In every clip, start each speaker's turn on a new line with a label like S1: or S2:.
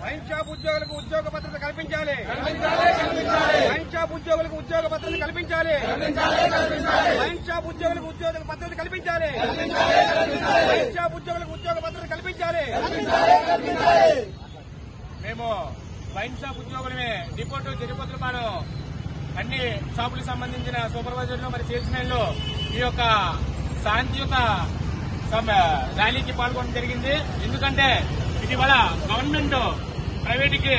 S1: Wine shop ఉద్యోగులకు ఉద్యోగ భద్రత కల్పించాలి. వైన్ షాప్ ఉద్యోగులకు ఉద్యోగ భద్రత కల్పించాలి. వైన్ షాప్ ఉద్యోగులకు ఉద్యోగ భద్రత కల్పించాలి. వైన్ షాప్ ఉద్యోగులకు ఉద్యోగ భద్రత కల్పించాలి. మేము వైన్ షాప్ ఉద్యోగులమే డిపోటు జరిపోతులపాడు అన్ని షాపులకు సంబంధించిన సూపర్వైజర్లు మరి సేల్స్మెన్లు ఈ యొక్క శాంతియుత ర్యాలీకి పాల్గొనడం జరిగింది. ఎందుకంటే ఇటీవల గవర్నమెంట్ ప్రైవేట్కి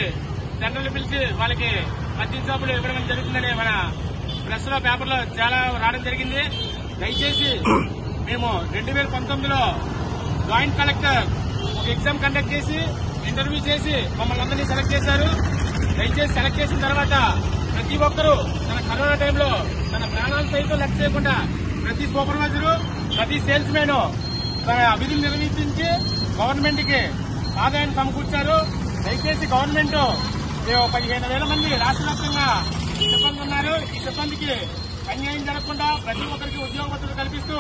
S1: టెండర్లు పిలిచి వాళ్ళకి మద్యం షాపులు ఇవ్వడం జరుగుతుందని మన ప్రెస్ లో పేపర్లో చాలా రావడం జరిగింది. దయచేసి మేము 2019లో జాయింట్ కలెక్టర్ ఒక ఎగ్జామ్ కండక్ట్ చేసి ఇంటర్వ్యూ చేసి మమ్మల్ని అందరినీ సెలెక్ట్ చేశారు. దయచేసి సెలెక్ట్ చేసిన తర్వాత ప్రతి ఒక్కరూ తన కరోనా టైంలో తన ప్రాణాలు సైతం లెక్క చేయకుండా ప్రతి సూపర్వైజరు ప్రతి సేల్స్ మెన్ తన విధులు నిర్వహించి గవర్నమెంట్ కి ఆదాయాన్ని సమకూర్చారు. దయచేసి గవర్నమెంట్ 15,000 మంది రాష్ట్ర వ్యాప్తంగా సిబ్బంది ఉన్నారు. ఈ సిబ్బందికి అన్యాయం జరగకుండా ప్రతి ఒక్కరికి ఉద్యోగ భద్రత కల్పిస్తూ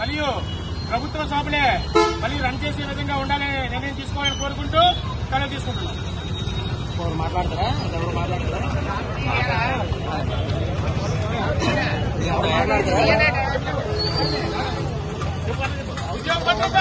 S1: మరియు ప్రభుత్వ షాపులే మళ్ళీ రన్ చేసే విధంగా ఉండాలని నిర్ణయం తీసుకోవాలని కోరుకుంటూ సెలవు తీసుకుంటున్నాం.
S2: మాట్లాడతారా
S1: ఉద్యోగ భద్రత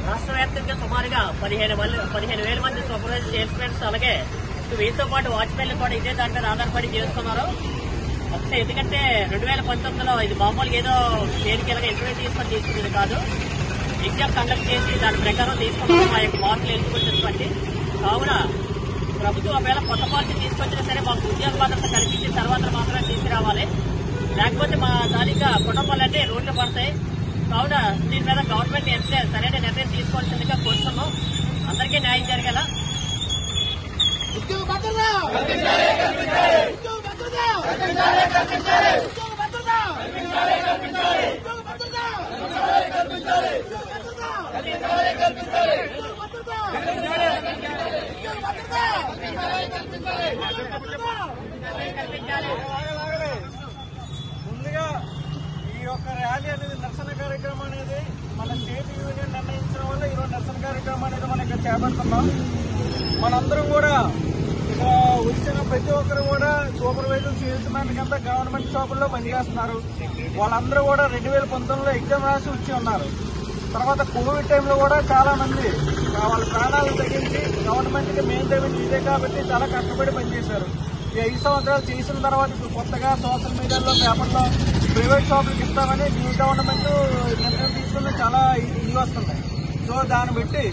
S3: రాష్ట్ర వ్యాప్తంగా సుమారుగా 15,000 మంది సూపర్వైజర్ సేల్స్మెన్స్ అలాగే వీరితో పాటు వాచ్మెన్లు కూడా ఇదే దాని మీద ఆధారపడి చేస్తున్నారు. ఒకసారి ఎందుకంటే 2019లో ఇది మామూలుగా ఏదో దేనికిలాగా ఇంటర్వ్యూ తీసుకునేది కాదు. ఎగ్జామ్ కండక్ట్ చేసి దాని ప్రకారం తీసుకున్నాం మా యొక్క మార్కులు ఎలిజిబిలిటీస్ బట్టి. కావున ప్రభుత్వం ఒకవేళ కొత్త పాలసీ తీసుకొచ్చినా సరే మాకు ఉద్యోగ భద్రత కల్పించిన తర్వాత మాత్రమే తీసుకురావాలి. లేకపోతే మా తాలూకా కుటుంబాలన్నీ రోడ్లు పడతాయి. కావున దీని మీద గవర్నమెంట్ ఎంత సరైన నిర్ణయం తీసుకోవాల్సిందిగా కోరుతున్నాం. అందరికీ న్యాయం జరిగేలా
S1: ముందుగా ఈ యొక్క ర్యాలీ అనేది నిరసన కార్యక్రమం అనేది మన స్టేట్ యూనియన్ నిర్ణయించడం వల్ల ఈరోజు నిరసన కార్యక్రమం అనేది మనం ఇక్కడ చేపడుతున్నాం. మనందరం కూడా వచ్చిన ప్రతి ఒక్కరు కూడా సూపర్వైజర్ సేల్స్ మ్యాన్ కింద గవర్నమెంట్ షాపుల్లో పనిచేస్తున్నారు. వాళ్ళందరూ కూడా 2019లో ఎగ్జామ్ రాసి వచ్చి ఉన్నారు. తర్వాత కోవిడ్ టైంలో కూడా చాలా మంది వాళ్ళ ప్రాణాలు తగ్గించి గవర్నమెంట్ కి మెయిన్ పేమెంట్ ఇదే కాబట్టి చాలా కష్టపడి పనిచేశారు. ఈ 5 సంవత్సరాలు చేసిన తర్వాత ఇప్పుడు కొత్తగా సోషల్ మీడియాలో పేపర్లో ప్రైవేట్ షాపులకు ఇస్తామని న్యూ గవర్నమెంట్ నిర్ణయం తీసుకుని చాలా ఇవి వస్తున్నాయి. సో దాన్ని బట్టి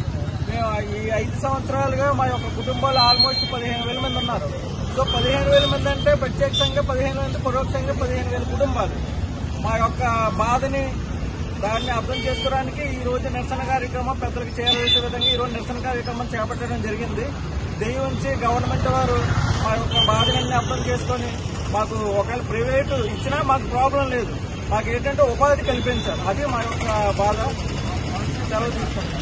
S1: మేము ఈ 5 సంవత్సరాలుగా మా యొక్క కుటుంబాలు ఆల్మోస్ట్ 15,000 మంది ఉన్నారు. సో 15,000 మంది అంటే ప్రత్యక్షంగా 15,000 మంది, పరోక్షంగా 15,000 కుటుంబాలు. మా యొక్క బాధని దాన్ని అర్థం చేసుకోవడానికి ఈ రోజు నిరసన కార్యక్రమం పెద్దలకు చేరవేసే విధంగా ఈ రోజు నిరసన కార్యక్రమం చేపట్టడం జరిగింది. దయవుంచి గవర్నమెంట్ వారు మా యొక్క బాధలన్నీ అర్థం చేసుకొని మాకు ఒకవేళ ప్రైవేటు ఇచ్చినా మాకు ప్రాబ్లం లేదు. మాకు ఏంటంటే ఉపాధి కల్పించాలి. అది మా యొక్క బాధ. సెలవు తీసుకుంటాం.